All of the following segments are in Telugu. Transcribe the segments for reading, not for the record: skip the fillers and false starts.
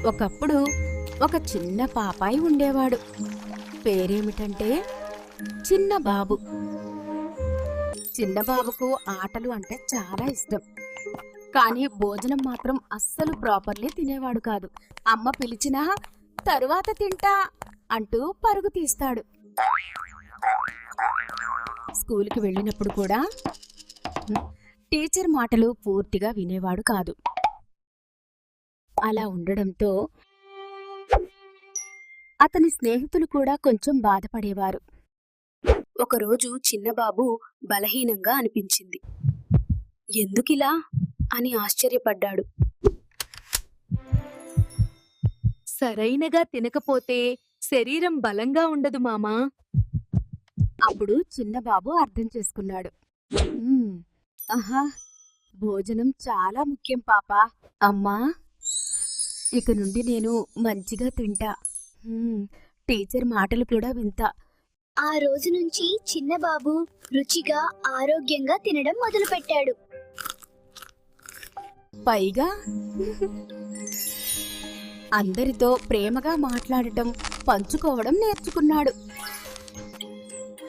ఒకప్పుడు ఒక చిన్న పాపాయి ఉండేవాడు. పేరేమిటంటే చిన్న బాబు. చిన్న బాబుకు ఆటలు అంటే చాలా ఇష్టం. కానీ భోజనం మాత్రం అస్సలు ప్రాపర్లీ తినేవాడు కాదు. అమ్మ పిలిచినా తరువాత తింటా అంటూ పరుగు తీస్తాడు. స్కూలుకి వెళ్ళినప్పుడు కూడా టీచర్ మాటలు పూర్తిగా వినేవాడు కాదు. అలా ఉండడంతో అతని స్నేహితులు కూడా కొంచెం బాధపడేవారు. ఒకరోజు చిన్నబాబు బలహీనంగా అనిపించింది. ఎందుకిలా అని ఆశ్చర్యపడ్డాడు. సరైనగా తినకపోతే శరీరం బలంగా ఉండదు మామా. అప్పుడు చిన్నబాబు అర్థం చేసుకున్నాడు. ఆహా, భోజనం చాలా ముఖ్యం పాపా. అమ్మా, ఇక నుండి నేను మంచిగా తింటా. టీచర్ మాటలు కూడా వింటా. ఆ రోజు నుంచి చిన్నబాబు రుచిగా ఆరోగ్యంగా తినడం మొదలుపెట్టాడు. పైగా అందరితో ప్రేమగా మాట్లాడటం, పంచుకోవడం నేర్చుకున్నాడు.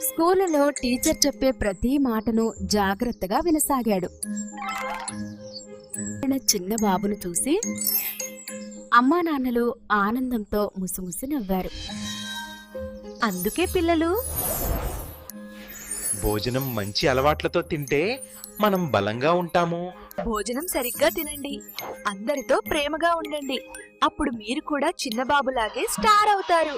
స్కూలులో టీచర్ చెప్పే ప్రతి మాటను జాగ్రత్తగా వినసాగాడు. చిన్న బాబును చూసి అమ్మా నాన్నలు ఆనందంతో ముసిముసి నవ్వారు. అందుకే పిల్లలు, భోజనం మంచి అలవాట్లతో తింటే మనం బలంగా ఉంటాము. భోజనం సరిగ్గా తినండి, అందరితో ప్రేమగా ఉండండి. అప్పుడు మీరు కూడా చిన్నబాబులాగే స్టార్ అవుతారు.